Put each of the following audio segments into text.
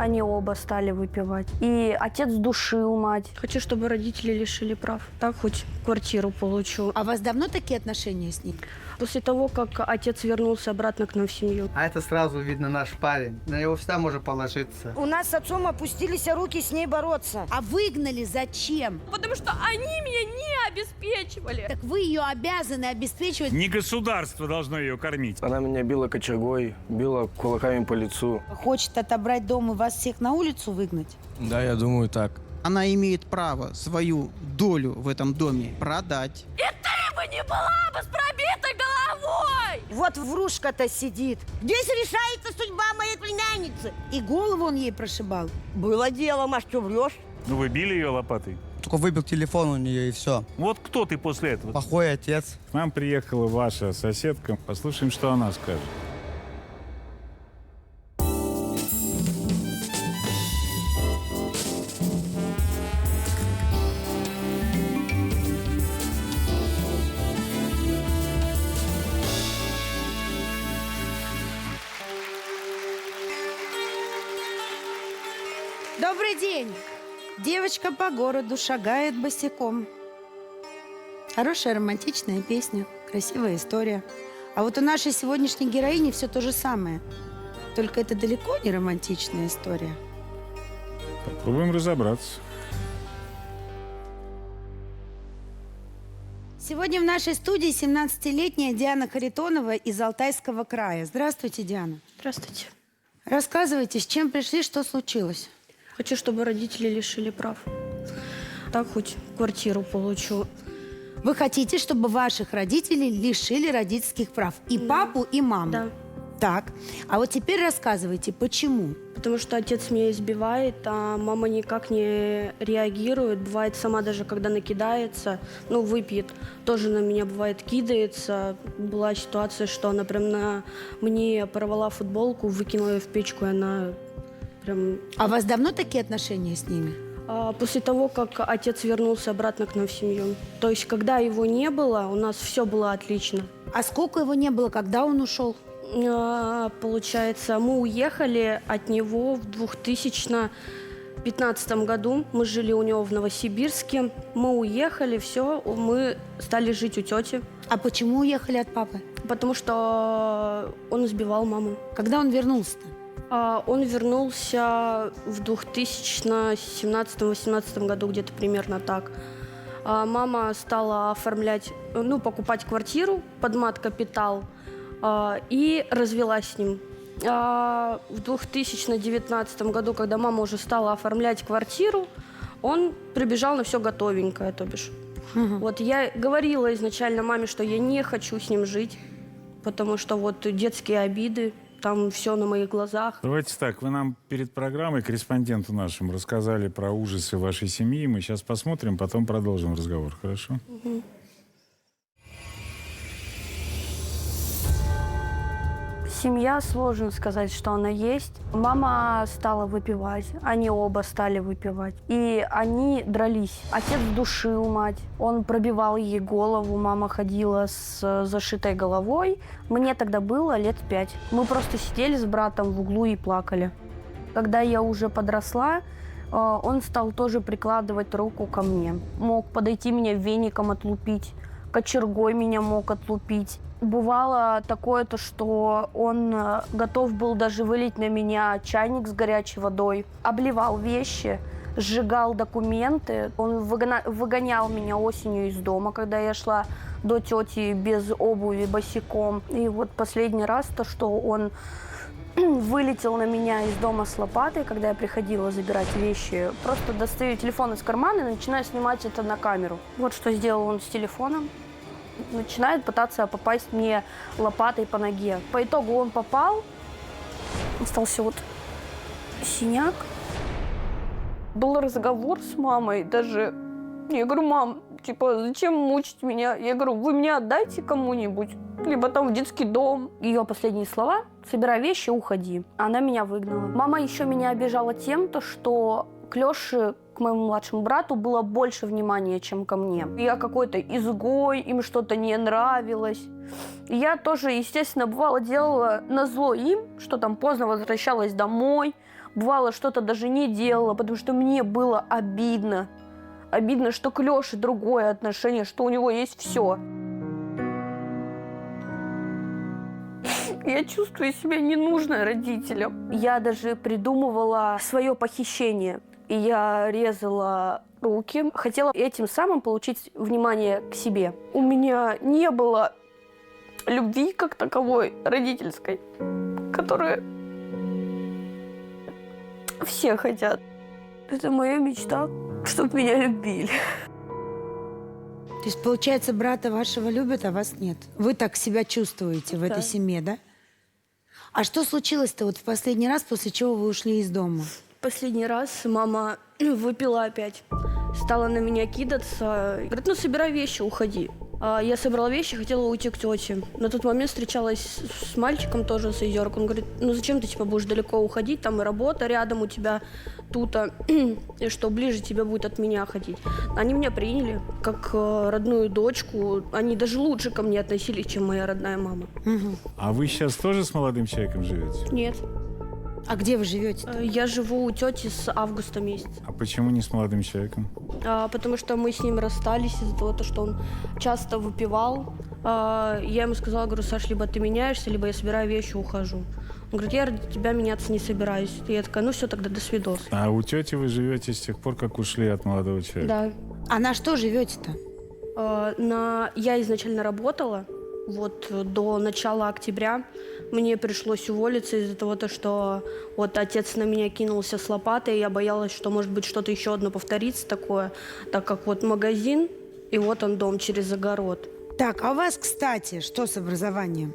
они оба стали выпивать. И отец душил мать. Хочу, чтобы родители лишили прав. Так хоть квартиру получу. А у вас давно такие отношения с ним? После того, как отец вернулся обратно к нам в семью. А это сразу видно наш парень. На него всегда можно положиться. У нас с отцом опустились руки с ней бороться. А выгнали зачем? Потому что они меня не обеспечивали. Так вы ее обязаны обеспечивать. Не государство должно ее кормить. Она меня била кочергой, била кулаками по лицу. Хочет отобрать дом и вас всех на улицу выгнать? Да, я думаю так. Она имеет право свою долю в этом доме продать. И ты бы не была бы с пробитой головой! Вот врушка-то сидит. Здесь решается судьба моей племянницы. И голову он ей прошибал. Было дело, Маш, что врешь? Ну вы били ее лопатой? Только выбил телефон у нее и все. Вот кто ты после этого? Плохой отец. К нам приехала ваша соседка. Послушаем, что она скажет. Добрый день. Девочка по городу шагает босиком. Хорошая романтичная песня, красивая история. А вот у нашей сегодняшней героини все то же самое. Только это далеко не романтичная история. Попробуем разобраться. Сегодня в нашей студии 17-летняя Диана Харитонова из Алтайского края. Здравствуйте, Диана. Здравствуйте. Рассказывайте, с чем пришли, что случилось? Хочу, чтобы родители лишили прав. Так хоть квартиру получу. Вы хотите, чтобы ваших родителей лишили родительских прав? И папу, и маму? Да. Так. А вот теперь рассказывайте, почему? Потому что отец меня избивает, а мама никак не реагирует. Бывает, сама даже когда накидается, выпьет, тоже на меня бывает кидается. Была ситуация, что она прям на мне порвала футболку, выкинула ее в печку, и она прям... А у вас давно такие отношения с ними? После того, как отец вернулся обратно к нам в семью. То есть, когда его не было, у нас все было отлично. А сколько его не было, когда он ушел? Получается, мы уехали от него в 2015 году. Мы жили у него в Новосибирске. Мы уехали, все, мы стали жить у тети. А почему уехали от папы? Потому что он избивал маму. Когда он вернулся-то? Он вернулся в 2017-2018 году, где-то примерно так. Мама стала оформлять, покупать квартиру под мат-капитал и развелась с ним. В 2019 году, когда мама уже стала оформлять квартиру, он прибежал на все готовенькое, то бишь. Вот я говорила изначально маме, что я не хочу с ним жить, потому что вот детские обиды, там все на моих глазах. Давайте так, вы нам перед программой, корреспонденту нашему, рассказали про ужасы вашей семьи. Мы сейчас посмотрим, потом продолжим разговор, хорошо? Угу. Семья, сложно сказать, что она есть. Мама стала выпивать, они оба стали выпивать. И они дрались. Отец душил мать, он пробивал ей голову, мама ходила с зашитой головой. Мне тогда было лет 5. Мы просто сидели с братом в углу и плакали. Когда я уже подросла, он стал тоже прикладывать руку ко мне. Мог подойти меня веником отлупить, кочергой меня мог отлупить. Бывало такое, что он готов был даже вылить на меня чайник с горячей водой, обливал вещи, сжигал документы. Он выгонял меня осенью из дома, когда я шла до тети без обуви, босиком. И вот последний раз что он вылетел на меня из дома с лопатой, когда я приходила забирать вещи. Просто достаю телефон из кармана и начинаю снимать это на камеру. Вот что сделал он с телефоном. Начинает пытаться попасть мне лопатой по ноге. По итогу он попал, остался вот синяк. Был разговор с мамой даже. Я говорю, мам, зачем мучить меня? Я говорю, вы меня отдайте кому-нибудь, либо там в детский дом. Ее последние слова: собирай вещи, уходи. Она меня выгнала. Мама еще меня обижала тем, что к Леше, к моему младшему брату, было больше внимания, чем ко мне. Я какой-то изгой, им что-то не нравилось. И я тоже, естественно, бывало делала назло им, что там поздно возвращалась домой, Бывало, что-то даже не делала, потому что мне было обидно. Обидно, что к Лёше другое отношение, что у него есть все. Я чувствую себя ненужной родителям. Я даже придумывала свое похищение. И я резала руки. Хотела этим самым получить внимание к себе. У меня не было любви как таковой родительской, которую все хотят. Это моя мечта, чтобы меня любили. То есть, получается, брата вашего любят, а вас нет. Вы так себя чувствуете в этой семье, да? А что случилось-то вот в последний раз, после чего вы ушли из дома? Последний раз мама выпила опять. Стала на меня кидаться. Говорит, ну собирай вещи, уходи. Я собрала вещи, хотела уйти к тете. На тот момент встречалась с мальчиком тоже, с Озерк. Он говорит, ну зачем ты будешь далеко уходить, там и работа рядом у тебя тут, и что ближе тебе будет от меня ходить. Они меня приняли как родную дочку. Они даже лучше ко мне относились, чем моя родная мама. А вы сейчас тоже с молодым человеком живете? Нет. А где вы живете? Я живу у тети с августа месяца. А почему не с молодым человеком? Потому что мы с ним расстались из-за того, что он часто выпивал. Я ему сказала, говорю, Саш, либо ты меняешься, либо я собираю вещи и ухожу. Он говорит, я ради тебя меняться не собираюсь. И я такая, ну все, тогда до свидос. А у тети вы живете с тех пор, как ушли от молодого человека? Да. А на что живете-то? Я изначально работала. Вот до начала октября мне пришлось уволиться из-за того, что вот отец на меня кинулся с лопатой, и я боялась, что может быть что-то еще одно повторится такое, так как вот магазин, и вот он дом через огород. Так, а у вас, кстати, что с образованием?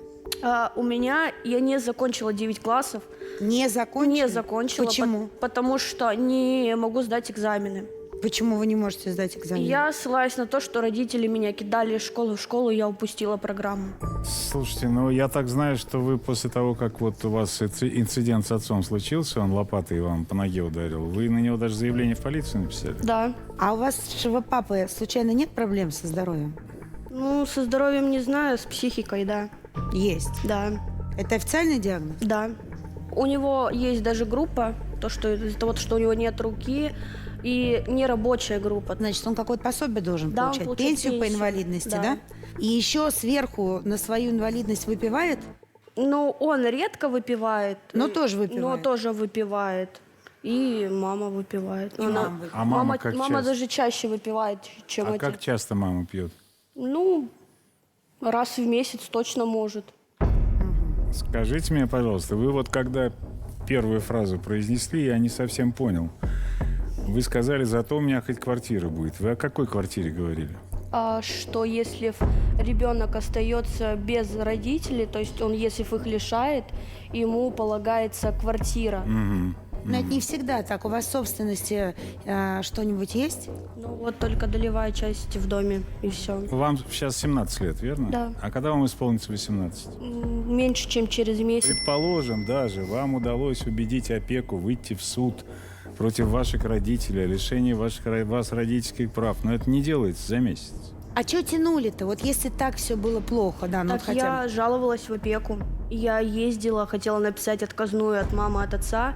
У меня, я не закончила 9 классов. Не закончили? Не закончила. Почему? Потому что не могу сдать экзамены. Почему вы не можете сдать экзамен? Я ссылаюсь на то, что родители меня кидали из школы в школу, и я упустила программу. Слушайте, ну я так знаю, что вы после того, как вот у вас инцидент с отцом случился, он лопатой вам по ноге ударил, вы на него даже заявление в полицию написали? Да. А у вашего папы случайно нет проблем со здоровьем? Ну, со здоровьем не знаю, с психикой, да. Есть. Да. Это официальный диагноз? Да. У него есть даже группа, то, что из-за того, что у него нет руки, и нерабочая группа. Значит, он какое-то пособие должен Да, получать? он получает Пенсию по пенсию. инвалидности, Да. да? И еще сверху на свою инвалидность выпивает? Ну, он редко выпивает. Но тоже выпивает. Но тоже выпивает. И мама выпивает. И мама выпивает. А мама как мама часто? даже чаще выпивает, чем А отец. как часто мама пьет? Ну, раз в месяц точно может. Скажите мне, пожалуйста, вы вот когда первую фразу произнесли, я не совсем понял. Вы сказали, зато у меня хоть квартира будет. Вы о какой квартире говорили? Что если ребенок остается без родителей, то есть он, если их лишает, ему полагается квартира. Но это не всегда так. У вас в собственности что-нибудь есть? Ну вот только долевая часть в доме, и все. Вам сейчас 17 лет, верно? Да. А когда вам исполнится 18? Меньше, чем через месяц. Предположим, даже вам удалось убедить опеку выйти в суд против ваших родителей, о лишении вас родительских прав. Но это не делается за месяц. А что тянули-то? Вот если так все было плохо, да, ну Так вот хотя я жаловалась в опеку. Я ездила, хотела написать отказную от мамы, от отца.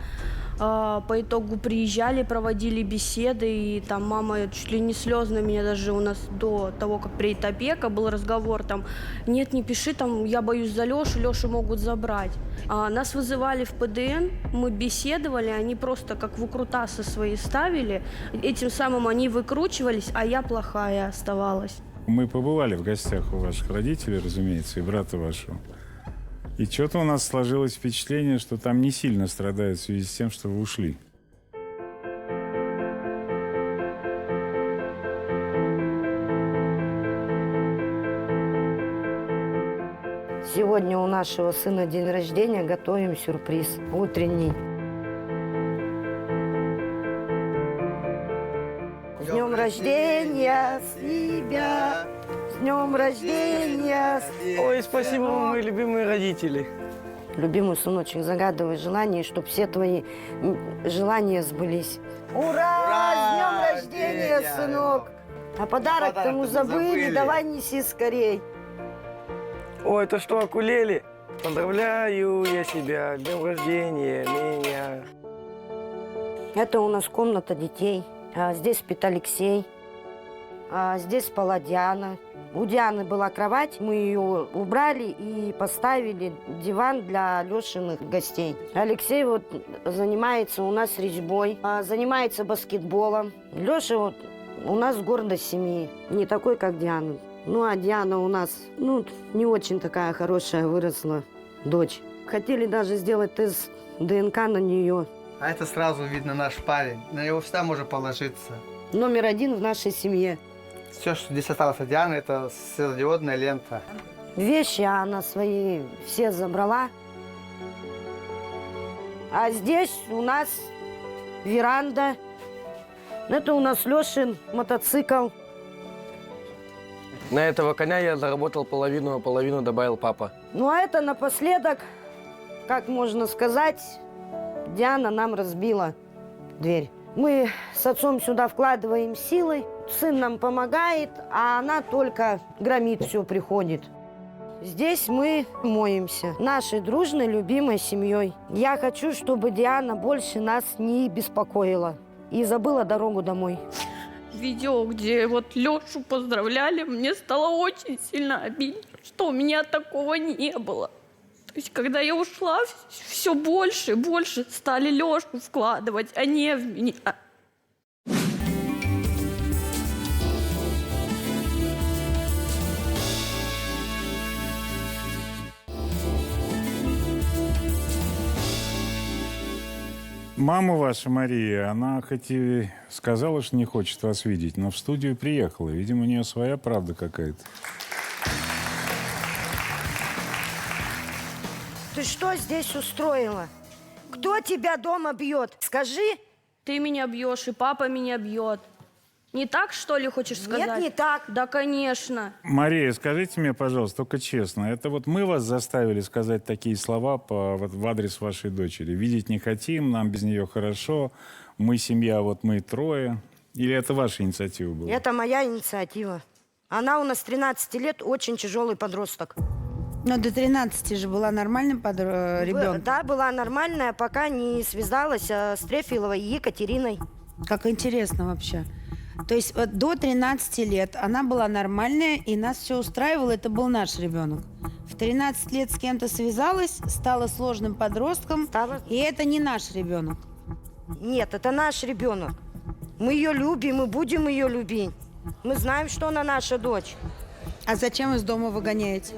По итогу приезжали, проводили беседы, и там мама чуть ли не слезно меня даже у нас до того, как приедет опека, был разговор там, нет, не пиши, там, я боюсь за Лешу могут забрать. Нас вызывали в ПДН, мы беседовали, они просто как выкрутасы свои ставили, этим самым они выкручивались, а я плохая оставалась. Мы побывали в гостях у ваших родителей, разумеется, и брата вашего. И что-то у нас сложилось впечатление, что там не сильно страдают в связи с тем, что вы ушли. Сегодня у нашего сына день рождения, готовим сюрприз утренний. С днем рождения тебя! С днем рождения! Ой, спасибо вам, мои любимые родители. Любимый сыночек, загадывай желание, чтобы все твои желания сбылись. Ура! С днем рождения, сынок! А подарок-то мы забыли, давай неси скорей. Ой, это что, окулели? Поздравляю я себя, с днем рождения меня. Это у нас комната детей. Здесь спит Алексей. Здесь спала Диана. У Дианы была кровать, мы ее убрали и поставили диван для Лешиных гостей. Алексей вот занимается у нас резьбой, занимается баскетболом. Леша вот у нас гордость семьи, не такой, как Диана. Ну, а Диана у нас, не очень такая хорошая выросла дочь. Хотели даже сделать тест ДНК на нее. А это сразу видно наш парень. На него всегда можно положиться. Номер 1 в нашей семье. Все, что здесь осталось от Дианы, это светодиодная лента. Вещи она свои все забрала. А здесь у нас веранда. Это у нас Лешин мотоцикл. На этого коня я заработал половину, а половину добавил папа. Ну а это напоследок, как можно сказать, Диана нам разбила дверь. Мы с отцом сюда вкладываем силы, сын нам помогает, а она только громит все, приходит. Здесь мы моемся нашей дружной, любимой семьей. Я хочу, чтобы Диана больше нас не беспокоила и забыла дорогу домой. Видео, где вот Лешу поздравляли, мне стало очень сильно обидно, что у меня такого не было. То есть, когда я ушла, все больше и больше стали Лешу вкладывать, а не в меня. Мама ваша, Мария, она хоть и сказала, что не хочет вас видеть, но в студию приехала. Видимо, у нее своя правда какая-то. Ты что здесь устроила? Кто тебя дома бьет? Скажи. Ты меня бьешь, и папа меня бьет. Не так, что ли, хочешь сказать? Нет, не так. Да, конечно. Мария, скажите мне, пожалуйста, только честно, это вот мы вас заставили сказать такие слова в адрес вашей дочери? Видеть не хотим, нам без нее хорошо, мы семья, вот мы трое. Или это ваша инициатива была? Это моя инициатива. Она у нас 13 лет, очень тяжелый подросток. Но до 13 же была нормальным ребенком. Да, была нормальная, пока не связалась с Трефиловой Екатериной. Как интересно вообще. То есть вот до 13 лет она была нормальная, и нас все устраивало, это был наш ребенок. В 13 лет с кем-то связалась, стала сложным подростком, и это не наш ребенок. Нет, это наш ребенок. Мы ее любим и будем ее любить. Мы знаем, что она наша дочь. А зачем из дома выгоняете?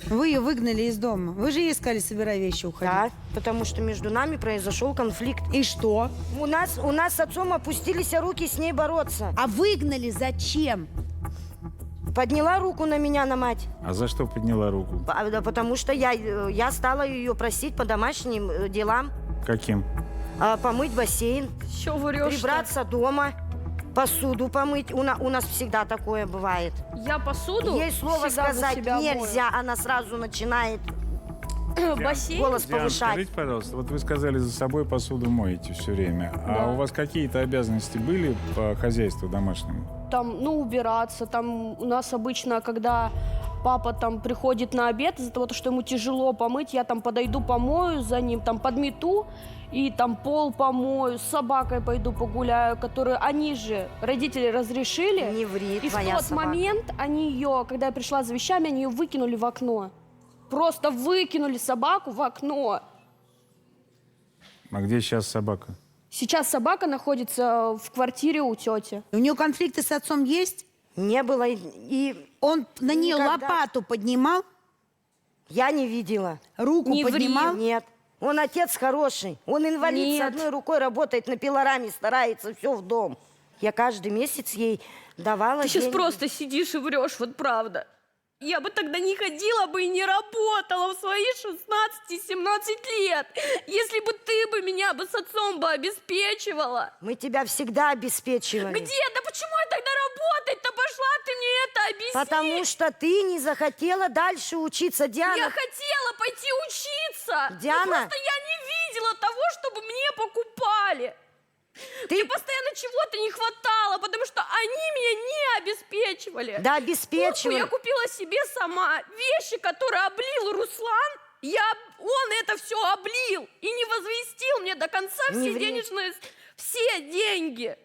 Вы ее выгнали из дома. Вы же ей сказали, собирай вещи, уходи. Да, потому что между нами произошел конфликт. И что? У нас с отцом опустились руки с ней бороться. А выгнали зачем? Подняла руку на меня, на мать. А за что подняла руку? Да потому что я стала ее просить по домашним делам. Каким? Помыть бассейн, Чё врёшь-то? прибраться дома, посуду помыть. У нас всегда такое бывает. Я посуду Ей слово всегда за сказать себя нельзя, она сразу начинает Бассейн? голос Диана, повышать. скажите, пожалуйста, вот вы сказали, за собой посуду моете все время. А у вас какие-то обязанности были по хозяйству домашнему? Там, убираться. Там у нас обычно, когда папа там приходит на обед, из-за того, что ему тяжело помыть, я там подойду, помою за ним, там подмету, и там пол помою, с собакой пойду погуляю, которую они же, родители, разрешили. Не ври, И в твоя тот собака. момент они ее, когда я пришла за вещами, они ее выкинули в окно. Просто выкинули собаку в окно. А где сейчас собака? Сейчас собака находится в квартире у тети. У нее конфликты с отцом есть? Не было, и Он на нее Никогда. лопату поднимал? я не видела. Руку Не ври. поднимал? Нет. Он отец хороший. Он инвалид, Нет. с одной рукой работает, на пилораме старается, все в дом. Я каждый месяц ей давала Ты сейчас деньги. просто сидишь и врешь, вот правда. Я бы тогда не ходила бы и не работала в свои 16-17 лет, если бы ты бы меня бы с отцом бы обеспечивала. Мы тебя всегда обеспечивали. Где? Да почему я тогда работать-то пошла? Ты мне это объясни. Потому что ты не захотела дальше учиться, Диана. Я хотела пойти учиться. Диана. Но просто я не видела того, чтобы мне покупали. Мне постоянно чего-то не хватало, потому что они меня не обеспечивали. Да, Куртку обеспечивали. я купила себе сама. Вещи, которые облил Руслан, Он это все облил и не возвестил мне до конца Не все ври. денежные, все деньги.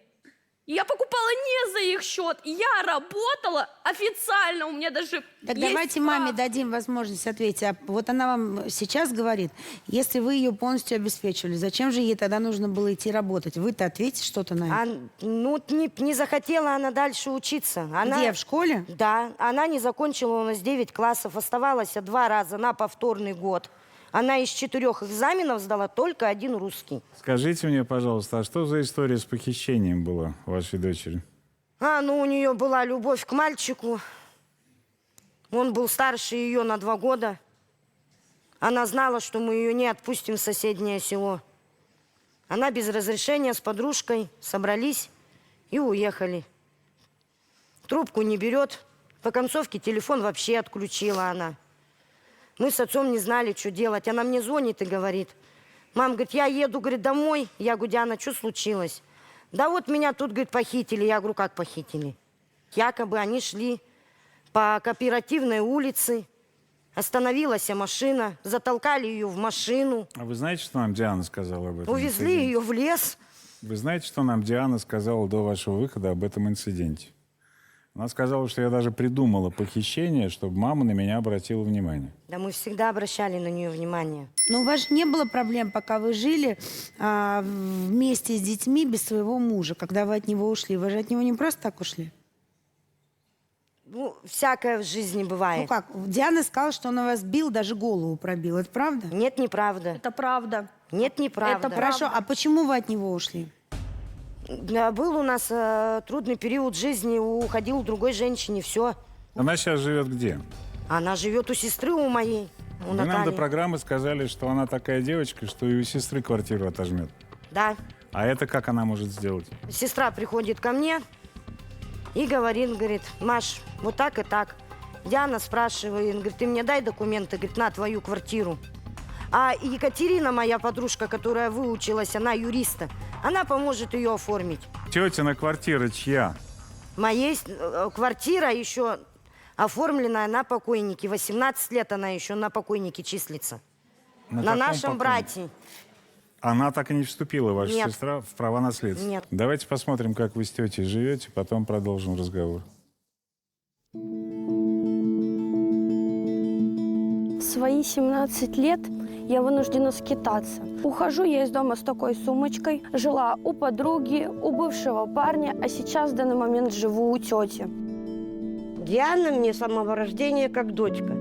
Я покупала не за их счет. Я работала официально, у меня даже Так есть давайте маме справка. дадим возможность ответить. А вот она вам сейчас говорит, если вы ее полностью обеспечивали, зачем же ей тогда нужно было идти работать? Вы-то ответите что-то на это? Не захотела она дальше учиться. Где, в школе? Да, она не закончила у нас 9 классов, оставалась 2 раза на повторный год. Она из 4 экзаменов сдала только 1 русский. Скажите мне, пожалуйста, а что за история с похищением была вашей дочери? У нее была любовь к мальчику. Он был старше ее на 2 года. Она знала, что мы ее не отпустим в соседнее село. Она без разрешения с подружкой собрались и уехали. Трубку не берет. По концовке телефон вообще отключила она. Мы с отцом не знали, что делать. Она мне звонит и говорит: мам, говорит, я еду, говорит, домой. Я говорю: Диана, что случилось? Да вот меня тут, говорит, похитили. Я говорю: как похитили? Якобы они шли по Кооперативной улице. Остановилась машина, затолкали ее в машину. А вы знаете, что нам Диана сказала об этом Увезли инциденте? ее в лес. Вы знаете, что нам Диана сказала до вашего выхода об этом инциденте? Она сказала, что я даже придумала похищение, чтобы мама на меня обратила внимание. Да мы всегда обращали на нее внимание. Но у вас же не было проблем, пока вы жили вместе с детьми без своего мужа, когда вы от него ушли. Вы же от него не просто так ушли. Всякое в жизни бывает. Как? Диана сказала, что он вас бил, даже голову пробил. Это правда? Нет, неправда. Это правда. Нет, неправда. Это Хорошо, а почему вы от него ушли? Да, был у нас трудный период жизни, уходил к другой женщине, все. Она сейчас живет где? Она живет у сестры у моей, у Вы нам до Натальи. программы сказали, что она такая девочка, что и у сестры квартиру отожмет. Да. А это как она может сделать? Сестра приходит ко мне и говорит, Маш, вот так и так. Диана спрашивает, говорит, ты мне дай документы, говорит, на твою квартиру. А Екатерина, моя подружка, которая выучилась, она юриста, она поможет ее оформить. Тетина квартира чья? Моя квартира еще оформленная на покойнике. 18 лет она еще на покойнике числится. На каком нашем покойнике? брате. Она так и не вступила, ваша Нет. сестра, в права наследства? Нет. Давайте посмотрим, как вы с тетей живете, потом продолжим разговор. В свои 17 лет я вынуждена скитаться. Ухожу я из дома с такой сумочкой. Жила у подруги, у бывшего парня, а сейчас в данный момент живу у тети. Диана мне с самого рождения как дочка.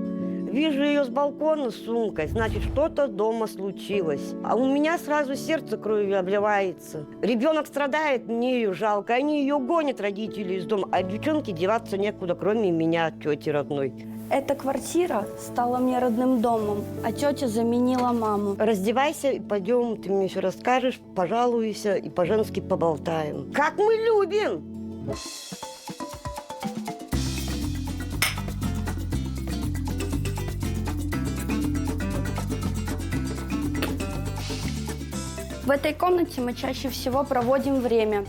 Вижу ее с балкона с сумкой, значит, что-то дома случилось. А у меня сразу сердце кровью обливается. Ребенок страдает, мне ее жалко. Они ее гонят, родители, из дома. А девчонке деваться некуда, кроме меня, тети родной. Эта квартира стала мне родным домом, а тетя заменила маму. Раздевайся и пойдем, ты мне все расскажешь, пожалуйся и по-женски поболтаем. Как мы любим! В этой комнате мы чаще всего проводим время.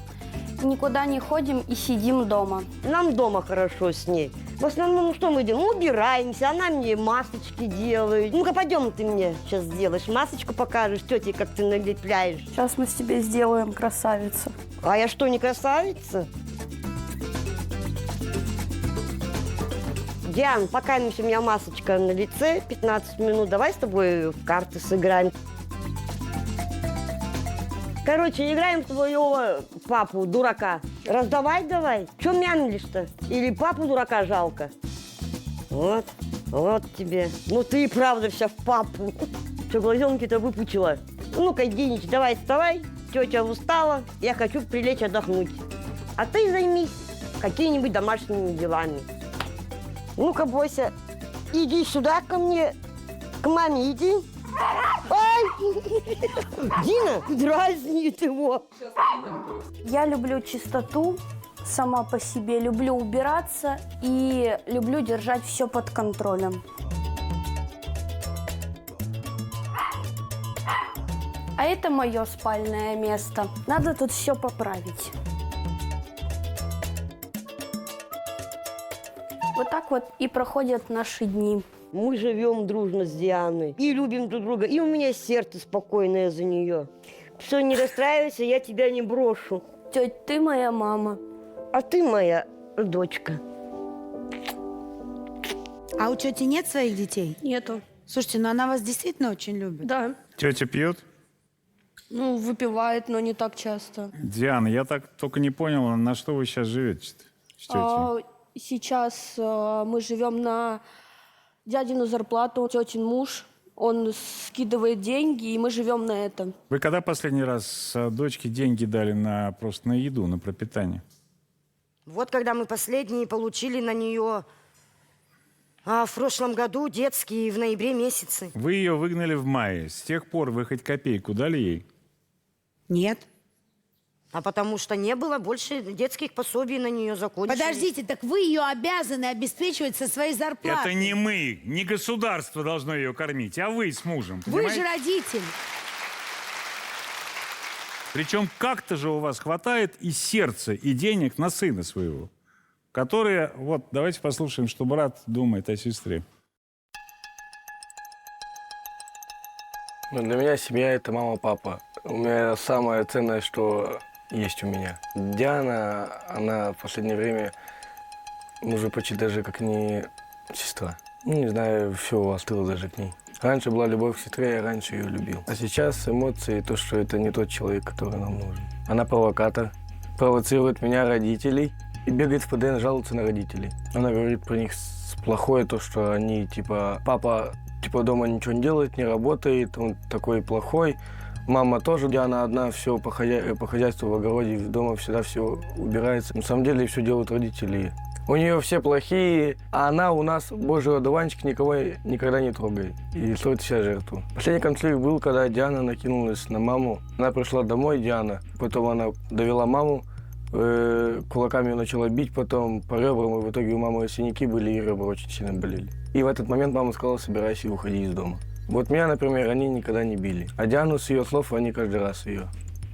Никуда не ходим и сидим дома. Нам дома хорошо с ней. В основном, что мы делаем? Убираемся, она мне масочки делает. Ну-ка, пойдем, ты мне сейчас сделаешь. Масочку покажешь, тете, как ты налепляешь. Сейчас мы с тебе сделаем, красавица. А я что, не красавица? Диан, пока у меня масочка на лице, 15 минут, давай с тобой в карты сыграем. Короче, играем в твоего папу, дурака. Раздавай давай. Че мямлишь-то? Или папу дурака жалко? Вот, вот тебе. Ну ты и правда вся в папу. Че, глазенки-то выпучила? Ну-ка, Денич, давай вставай. Тетя устала, я хочу прилечь отдохнуть. А ты займись какими-нибудь домашними делами. Ну-ка, Бося, иди сюда ко мне, к маме иди. Ай! Дина дразнит его. Я люблю чистоту сама по себе, люблю убираться и люблю держать все под контролем. А это мое спальное место. Надо тут все поправить. Вот так вот и проходят наши дни. Мы живем дружно с Дианой и любим друг друга. И у меня сердце спокойное за нее. Все, не расстраивайся, я тебя не брошу. Тетя, ты моя мама. А ты моя дочка. А у тети нет своих детей? Нету. Слушайте, ну она вас действительно очень любит. Да. Тетя пьет? Ну, выпивает, но не так часто. Диана, я так только не понял, на что вы сейчас живете с тетей? Сейчас мы живем на дядину зарплату. Тетин муж, он скидывает деньги, и мы живем на этом. Вы когда последний раз дочке деньги дали просто на еду, на пропитание? Вот когда мы последние получили на нее в прошлом году детские в ноябре месяце. Вы ее выгнали в мае. С тех пор вы хоть копейку дали ей? Нет. А потому что не было больше детских пособий на нее, закончили. Подождите, так вы ее обязаны обеспечивать со своей зарплаты. Это не мы, не государство должно ее кормить, а вы с мужем. Вы Понимаете? же родитель. Причем как-то же у вас хватает и сердца, и денег на сына своего, которые... Вот, давайте послушаем, что брат думает о сестре. Ну, для меня семья – это мама, папа. У меня самое ценное, что есть у меня. Диана, она в последнее время уже почти даже как не сестра. Ну, не знаю, все остыло даже к ней. Раньше была любовь к сестре, я раньше ее любил. А сейчас эмоции, то, что это не тот человек, который нам нужен. Она провокатор, провоцирует меня, родителей, и бегает в ПДН, жалуется на родителей. Она говорит про них плохое, то, что они, типа, папа, типа, дома ничего не делает, не работает, он такой плохой. Мама тоже, Диана одна, все по хозяйству, в огороде, дома всегда все убирается. На самом деле все делают родители. У нее все плохие, а она у нас, божий одуванчик, никого никогда не трогает. И стоит себя жертву. Последний конфликт был, когда Диана накинулась на маму. Она пришла домой, Диана, потом она довела маму, кулаками ее начала бить, потом по ребрам, и в итоге у мамы синяки были, и ребра очень сильно болели. И в этот момент мама сказала: собирайся и уходи из дома. Вот меня, например, они никогда не били. А Диану, с ее слов, они каждый раз ее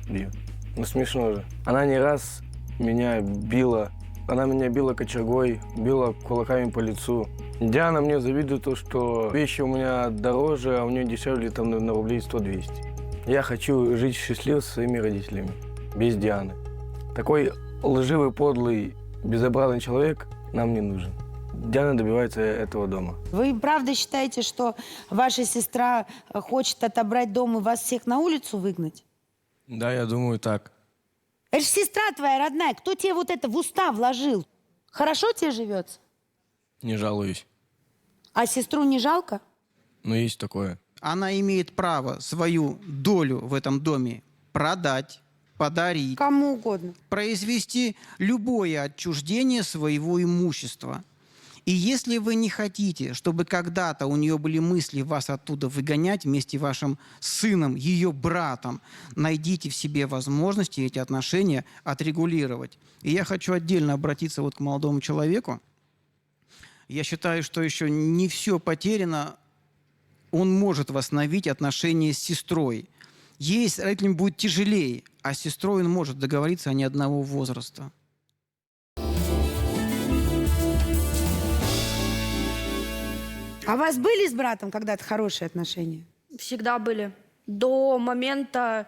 бьют. Ну, смешно же. Она не раз меня била. Она меня била кочергой, била кулаками по лицу. Диана мне завидует то, что вещи у меня дороже, а у нее дешевле там на рублей 100-200. Я хочу жить счастливо со своими родителями, без Дианы. Такой лживый, подлый, безобразный человек нам не нужен. Диана добивается этого дома. Вы правда считаете, что ваша сестра хочет отобрать дом и вас всех на улицу выгнать? Да, я думаю так. Это же сестра твоя родная. Кто тебе вот это в уста вложил? Хорошо тебе живется? Не жалуюсь. А сестру не жалко? Но есть такое. Она имеет право свою долю в этом доме продать, подарить, Кому угодно. произвести любое отчуждение своего имущества. И если вы не хотите, чтобы когда-то у нее были мысли вас оттуда выгонять вместе с вашим сыном, ее братом, найдите в себе возможности эти отношения отрегулировать. И я хочу отдельно обратиться вот к молодому человеку. Я считаю, что еще не все потеряно. Он может восстановить отношения с сестрой. Ей с родителями будет тяжелее, а с сестрой он может договориться, они одного возраста. А у вас были с братом когда-то хорошие отношения? Всегда были. До момента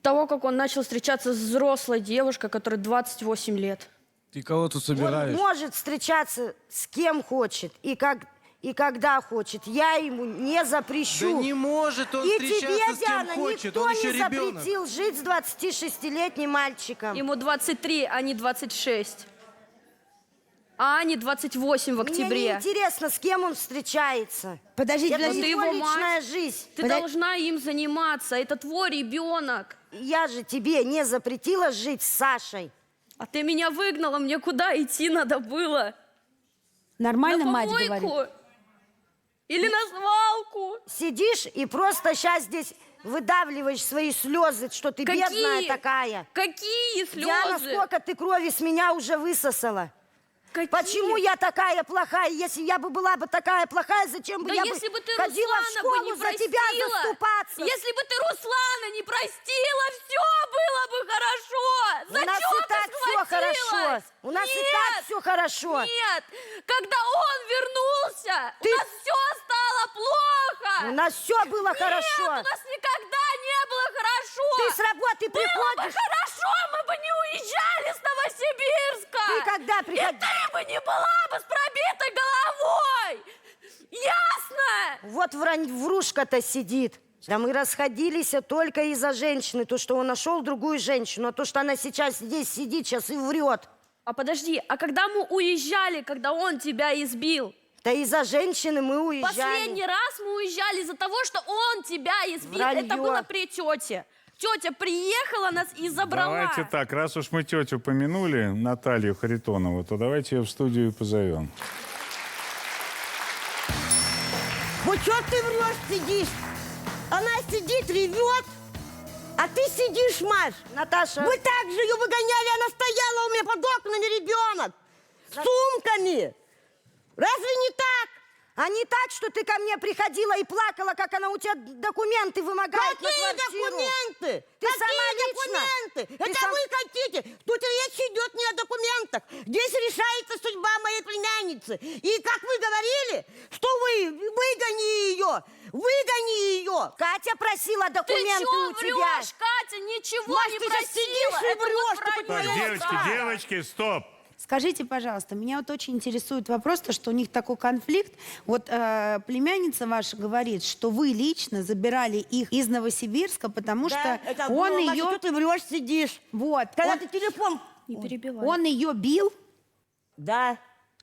того, как он начал встречаться с взрослой девушкой, которой 28 лет. Ты кого тут собираешь? Он может встречаться с кем хочет и когда хочет. Я ему не запрещу. Да не может он И встречаться тебе, с кем Диана, хочет, никто он еще не ребенок. запретил жить с 26-летним мальчиком. Ему 23, а не 26. А Ане 28 в Мне не октябре. интересно, с кем он встречается. Подождите, Это ты не его его личная мать. жизнь. Ты должна им заниматься. Это твой ребенок. Я же тебе не запретила жить с Сашей. А ты меня выгнала, мне куда идти надо было? Нормально На мать помойку? говорит? Или на свалку? Сидишь и просто сейчас здесь выдавливаешь свои слезы, что ты бедная такая. Какие слезы? Диана, сколько ты крови с меня уже высосала? Какие? Почему я такая плохая? Если я бы была бы такая плохая, зачем бы Да я если бы ты ходила в Руслана школу бы не за простила, тебя заступаться? если бы ты Руслана не простила, все было бы хорошо. У нас Зачем и ты так все хорошо. У нас и так все хорошо. Нет, когда он вернулся, Ты- у нас все стало плохо. У нас все было Нет, хорошо. у нас никогда не было хорошо. Ты с работы Было бы приходишь. хорошо, мы бы не уезжали с Новосибирска. Ты когда И приходишь? ты бы не была бы с пробитой головой. Ясно? Вот врушка-то сидит. Да мы расходились только из-за женщины. То, что он нашел другую женщину, а то, что она сейчас здесь сидит, сейчас и врет. А подожди, а когда мы уезжали, когда он тебя избил? Да из-за женщины мы уезжали. Последний раз мы уезжали из-за того, что он тебя избил. Вранье. Это было при тете. Тетя приехала нас и забрала. Давайте так, раз уж мы тетю помянули, Наталью Харитонову, то давайте ее в студию позовем. Вот что ты врешь, сидишь? Она сидит, ревет, а ты сидишь, Маш. Наташа. Вы так же ее выгоняли, она стояла у меня под окнами, ребенок. С сумками. Разве не так? А не так, что ты ко мне приходила и плакала, как она у тебя документы вымогает на Какие квартиру? документы? Ты Какие сама лично. документы? Ты Это сам- вы хотите. Тут речь идет не о документах. Здесь решается судьба моей племянницы. И как вы говорили, что вы выгони ее. Выгони ее. Катя просила Ты документы чё у тебя. врешь, Катя? Ничего Маш, не ты сейчас просила. сидишь и Это вот врешь, ты вранье. Так, понимаешь? девочки, девочки, стоп. Скажите, пожалуйста, меня вот очень интересует вопрос, то, что у них такой конфликт. Вот племянница ваша говорит, что вы лично забирали их из Новосибирска, потому что он ее... Что ты врешь, сидишь? Вот. Когда он- ты телефон... Не перебивай. Он ее бил, Да.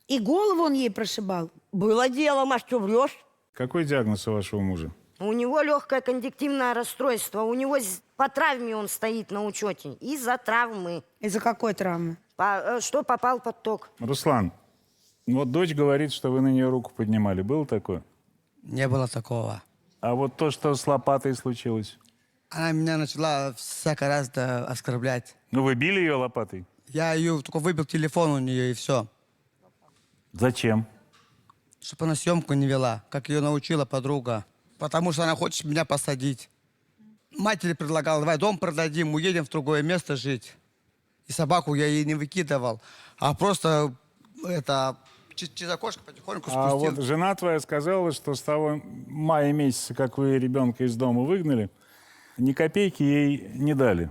и голову он ей прошибал. Было дело, Маш, что врешь? Какой диагноз у вашего мужа? У него легкое кондиктивное расстройство. У него по травме он стоит на учете. Из-за травмы. Из-за какой травмы? Что попал под ток. Руслан, вот дочь говорит, что вы на нее руку поднимали. Было такое? Не было такого. А вот то, что с лопатой случилось? Она меня начала всяко раз оскорблять. Ну, вы били ее лопатой? Я ее только выбил телефон у нее и все. Зачем? Чтобы она съемку не вела, как ее научила подруга. Потому что она хочет меня посадить. Матери предлагала, давай дом продадим, уедем в другое место жить. И собаку я ей не выкидывал, а просто через окошко потихоньку А спустил. вот жена твоя сказала, что с того мая месяца, как вы ребенка из дома выгнали, ни копейки ей не дали.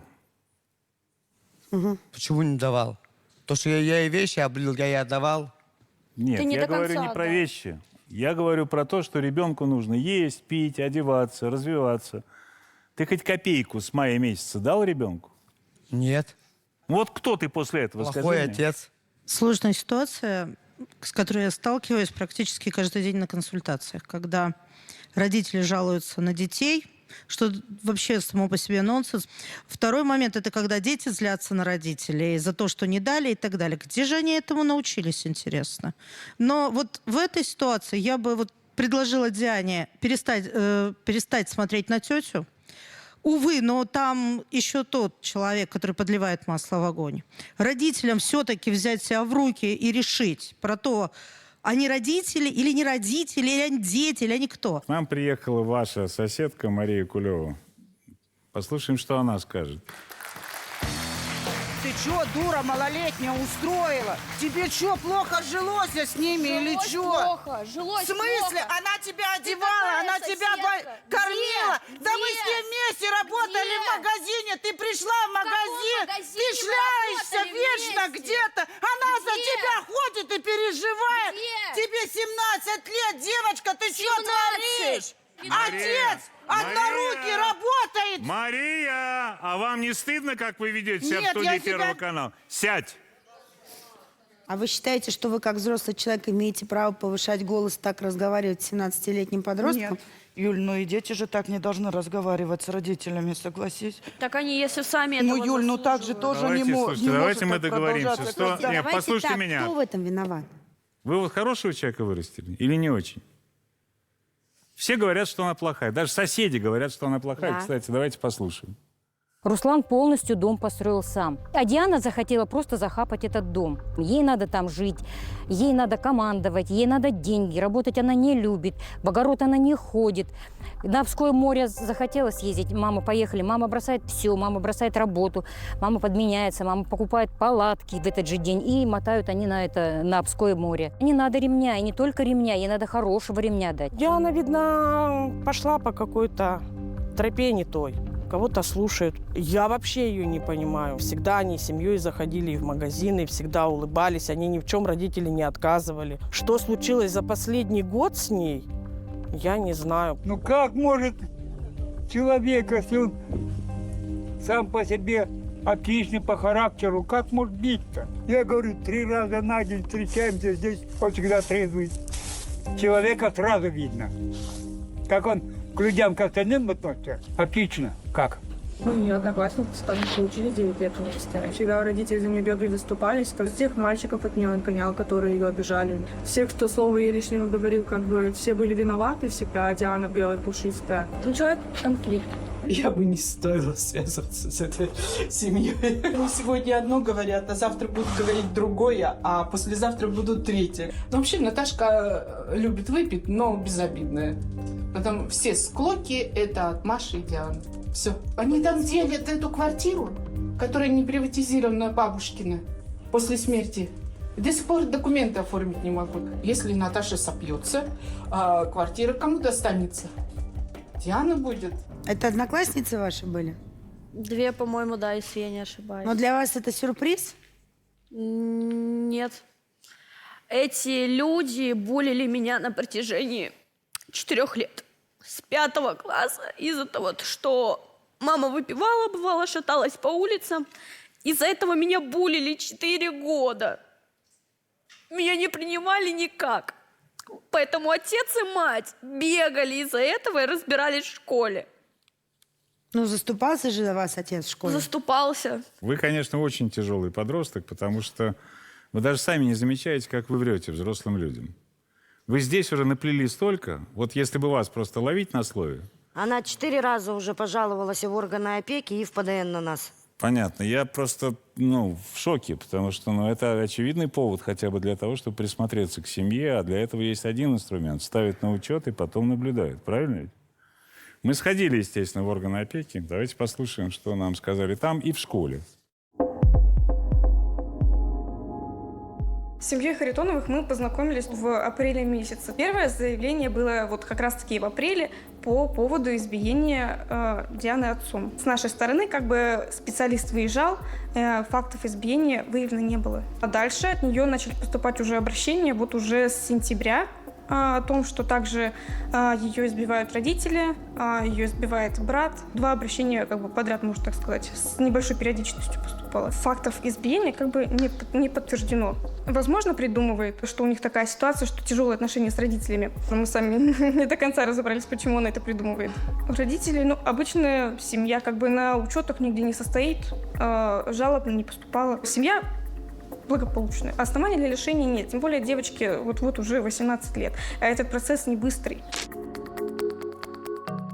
Почему не давал? То, что я ей вещи облил, я ей отдавал. Нет, Ты не я до говорю конца не про отдал. вещи. Я говорю про то, что ребенку нужно есть, пить, одеваться, развиваться. Ты хоть копейку с мая месяца дал ребенку? Нет. Вот кто ты после этого, Плохой скажи мне? отец. Сложная ситуация, с которой я сталкиваюсь практически каждый день на консультациях, когда родители жалуются на детей, что вообще само по себе нонсенс. Второй момент – это когда дети злятся на родителей за то, что не дали и так далее. Где же они этому научились, интересно? Но вот в этой ситуации я бы вот предложила Диане перестать смотреть на тетю. Увы, но там еще тот человек, который подливает масло в огонь. Родителям все-таки взять себя в руки и решить про то, они родители или не родители, или они дети, или они кто. К нам приехала ваша соседка Мария Кулева. Послушаем, что она скажет. Ты чё, дура малолетняя, устроила? Тебе чё, плохо жилось с ними или Жилось чё? плохо, В жилось смысле? плохо. Она тебя какая одевала, она тебя соседка? кормила. Где? Да мы Где? с ней вместе работали Где? в магазине. Ты пришла в магазин, ты магазине вы шляешься работали вечно вместе? где-то. Она за Где? тебя ходит и переживает. Где? Тебе 17 лет, девочка, ты чё 17? творишь? Мария! Отец однорукий Мария! работает. Мария, а вам не стыдно, как вы ведете себя Нет, в студии я себя- Первого канала? Сядь! А вы считаете, что вы как взрослый человек имеете право повышать голос, так разговаривать с 17-летним подростком? Нет. Юль, ну и дети же так не должны разговаривать с родителями, согласись. Так они, если сами этого Ну, Юль, ну так же тоже Давайте, не слушайте, давайте мы может так договоримся. продолжаться. Что... Нет, Давайте послушайте так, меня. кто в этом виноват? Вы вот хорошего человека вырастили или не очень? Все говорят, что она плохая. Даже соседи говорят, что она плохая. Да. Кстати, давайте послушаем. Руслан полностью дом построил сам. А Диана захотела просто захапать этот дом. Ей надо там жить, ей надо командовать, ей надо деньги. Работать она не любит, в огород она не ходит. На Обское море захотела съездить. Мама, поехали. Мама бросает все, мама бросает работу, мама подменяется, мама покупает палатки в этот же день. И мотают они на Обское море. Не надо ремня, и не только ремня, ей надо хорошего ремня дать. Диана, видно, пошла по какой-то тропе не той. Кого-то слушают. Я вообще ее не понимаю. Всегда они семьей заходили в магазины, всегда улыбались, они ни в чем родители не отказывали. Что случилось за последний год с ней, я не знаю. Ну как может человек, если он сам по себе отличный по характеру, как может бить-то? Я говорю, 3 раза на день встречаемся здесь, он всегда трезвый. Человека сразу видно, как он к людям, к остальным относится. Отлично. Как? Ну, ее одноклассницы там получили 9 лет вместе. Всегда родители за нее бегали, заступались. Всех мальчиков от нее отгонял, которые ее обижали. Всех, кто слово ей лишнего говорил, как бы все были виноваты всегда, а Диана белая, пушистая. Ну, человек конфликт. Я бы не стоило связываться с этой семьей. Они сегодня одно говорят, а завтра будут говорить другое, а послезавтра будут третье. Но вообще Наташка любит выпить, но безобидная. Потом все склоки — это от Маши и Дианы. Все. Они там делят эту квартиру, которая не приватизирована бабушкина после смерти. До сих пор документы оформить не могут. Если Наташа сопьется, квартира кому достанется? Диана будет. Это одноклассницы ваши были? 2, по-моему, да, если я не ошибаюсь. Но для вас это сюрприз? Нет. Эти люди булили меня на протяжении 4 лет. С 5 класса из-за того, что мама выпивала, бывало, шаталась по улицам. Из-за этого меня булили 4 года. Меня не принимали никак. Поэтому отец и мать бегали из-за этого и разбирались в школе. Ну, заступался же за вас отец в школе? Заступался. Вы, конечно, очень тяжелый подросток, потому что вы даже сами не замечаете, как вы врете взрослым людям. Вы здесь уже наплели столько, вот если бы вас просто ловить на слове. Она 4 раза уже пожаловалась в органы опеки и в ПДН на нас. Понятно. Я просто, в шоке, потому что, это очевидный повод хотя бы для того, чтобы присмотреться к семье, а для этого есть один инструмент — ставить на учет и потом наблюдают. Правильно ведь? Мы сходили, естественно, в органы опеки. Давайте послушаем, что нам сказали там и в школе. С семьей Харитоновых мы познакомились в апреле месяце. Первое заявление было вот как раз-таки в апреле по поводу избиения Дианы отцом. С нашей стороны специалист выезжал, фактов избиения выявлено не было. А дальше от нее начали поступать уже обращения, вот уже с сентября, о том, что также ее избивают родители, ее избивает брат. 2 обращения подряд, можно так сказать, с небольшой периодичностью поступало. Фактов избиения не подтверждено. Возможно, придумывает, что у них такая ситуация, что тяжелые отношения с родителями. Но мы сами не до конца разобрались, почему она это придумывает. Родители, обычная семья, на учетах нигде не состоит, жалоб не поступало. Семья благополучная. Оснований для лишения нет. Тем более девочке вот уже 18 лет. А этот процесс не быстрый.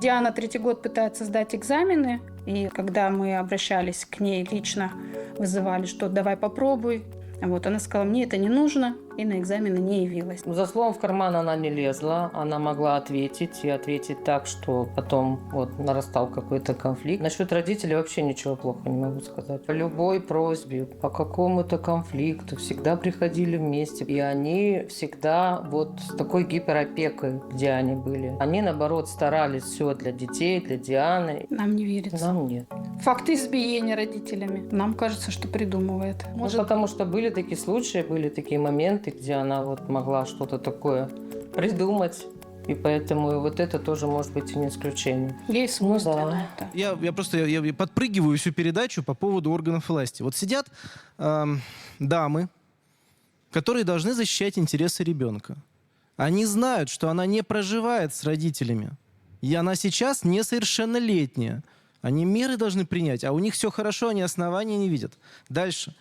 Диана 3-й год пытается сдать экзамены. И когда мы обращались к ней лично, вызывали, что давай попробуй. Она сказала, мне это не нужно, и на экзамены не явилась. За словом в карман она не лезла, она могла ответить, и ответить так, что потом нарастал какой-то конфликт. Насчет родителей вообще ничего плохого не могу сказать. По любой просьбе, по какому-то конфликту всегда приходили вместе, и они всегда с такой гиперопекой, где они были. Они, наоборот, старались все для детей, для Дианы. Нам не верится. Нам нет. Факты избиения родителями. Нам кажется, что придумывает. Потому что были такие случаи, были такие моменты, где она могла что-то такое придумать. И поэтому это тоже может быть и не исключение. Ей свойственно это. Я подпрыгиваю всю передачу по поводу органов власти. Вот сидят дамы, которые должны защищать интересы ребенка. Они знают, что она не проживает с родителями. И она сейчас несовершеннолетняя. Они меры должны принять, а у них все хорошо, они основания не видят. Дальше.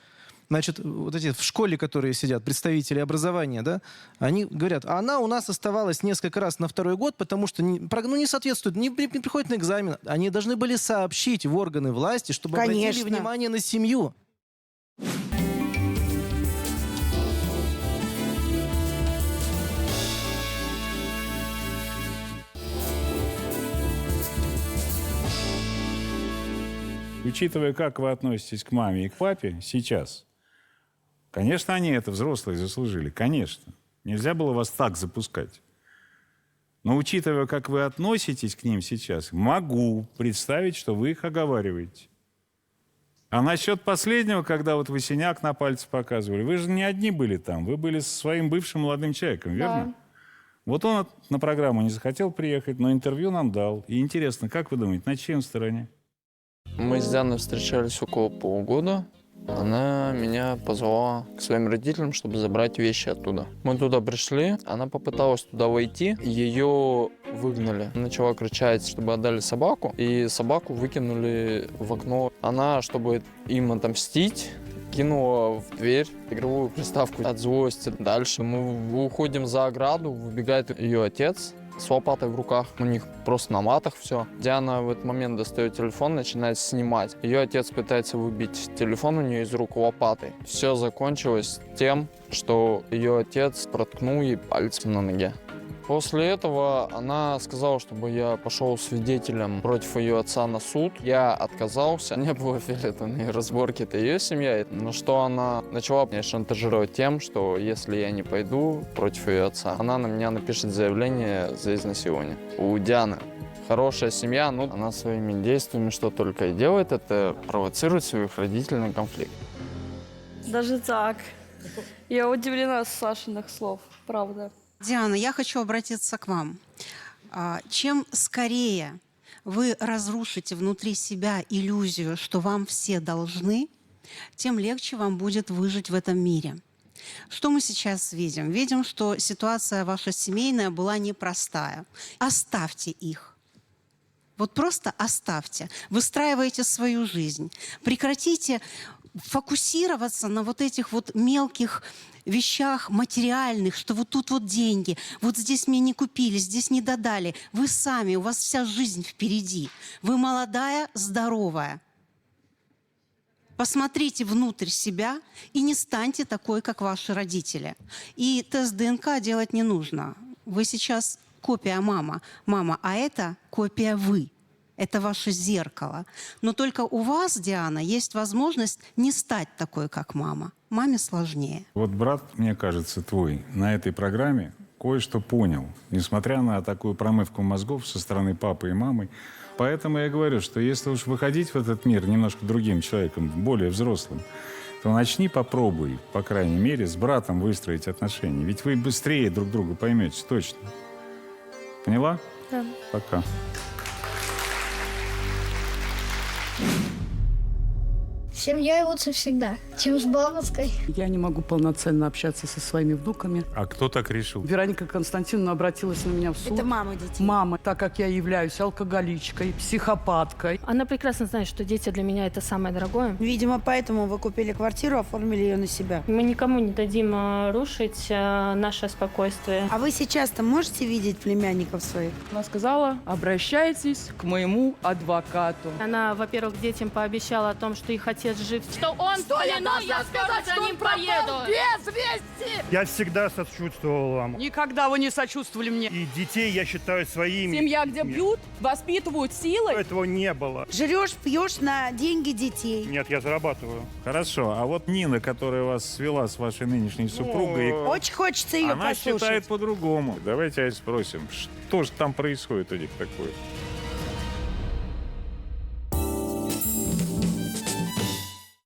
значит, вот эти в школе, которые сидят, представители образования, да, они говорят, она у нас оставалась несколько раз на второй год, потому что не соответствует, не приходит на экзамен. Они должны были сообщить в органы власти, чтобы обратили Конечно. внимание на семью. Учитывая, как вы относитесь к маме и к папе сейчас, конечно, они это, взрослые, заслужили, конечно. Нельзя было вас так запускать. Но учитывая, как вы относитесь к ним сейчас, могу представить, что вы их оговариваете. А насчет последнего, когда вот вы синяк на пальце показывали, вы же не одни были там, вы были со своим бывшим молодым человеком, верно? Да. Вот он на программу не захотел приехать, но интервью нам дал. И интересно, как вы думаете, на чьей он стороне? Мы с Дианой встречались около полугода. Она меня позвала к своим родителям, чтобы забрать вещи оттуда. Мы туда пришли, она попыталась туда войти, ее выгнали. Начала кричать, чтобы отдали собаку, и собаку выкинули в окно. Она, чтобы им отомстить, кинула в дверь игровую приставку от злости. Дальше мы уходим за ограду, выбегает ее отец с лопатой в руках. У них просто на матах все. Диана в этот момент достает телефон, начинает снимать. Ее отец пытается выбить телефон у нее из рук лопатой. Все закончилось тем, что ее отец проткнул ей пальцем на ноге. После этого она сказала, чтобы я пошел свидетелем против ее отца на суд. Я отказался. Не было фиолетовой разборки, это ее семья. На что она начала меня шантажировать тем, что если я не пойду против ее отца, она на меня напишет заявление за изнасилование. У Дианы хорошая семья, но она своими действиями что только и делает, это провоцирует своих родителей на конфликт. Даже так. Я удивлена с Сашиных слов, правда. Диана, я хочу обратиться к вам. Чем скорее вы разрушите внутри себя иллюзию, что вам все должны, тем легче вам будет выжить в этом мире. Что мы сейчас видим? Видим, что ситуация ваша семейная была непростая. Оставьте их. Вот просто оставьте. Выстраивайте свою жизнь. Прекратите фокусироваться на вот этих вот мелких вещах материальных, что вот тут вот деньги, вот здесь мне не купили, здесь не додали. Вы сами, у вас вся жизнь впереди. Вы молодая, здоровая. Посмотрите внутрь себя и не станьте такой, как ваши родители. И тест ДНК делать не нужно. Вы сейчас копия мама, а это копия вы. Это ваше зеркало. Но только у вас, Диана, есть возможность не стать такой, как мама. Маме сложнее. Вот брат, мне кажется, твой, на этой программе кое-что понял, несмотря на такую промывку мозгов со стороны папы и мамы. Поэтому я говорю, что если уж выходить в этот мир немножко другим человеком, более взрослым, то начни, попробуй, по крайней мере, с братом выстроить отношения. Ведь вы быстрее друг друга поймете, точно. Поняла? Да. Пока. Семьей лучше всегда, чем с бабушкой. Я не могу полноценно общаться со своими внуками. А кто так решил? Вероника Константиновна обратилась на меня в суд. Это мама детей. Мама, так как я являюсь алкоголичкой, психопаткой. Она прекрасно знает, что дети для меня это самое дорогое. Видимо, поэтому вы купили квартиру, оформили ее на себя. Мы никому не дадим рушить наше спокойствие. А вы сейчас-то можете видеть племянников своих? Она сказала, обращайтесь к моему адвокату. Она, во-первых, детям пообещала о том, что их отец жив, что он клянусь, я скоро за ним проеду. Без вести! Я всегда сочувствовал вам. Никогда вы не сочувствовали мне. И детей я считаю своими. Семья, где бьют, воспитывают силой. Этого не было. Жрешь, пьешь на деньги детей. Нет, я зарабатываю. Хорошо, а вот Нина, которая вас свела с вашей нынешней супругой, Очень хочется ее она послушать. считает по-другому. Давайте спросим, что же там происходит у них такое?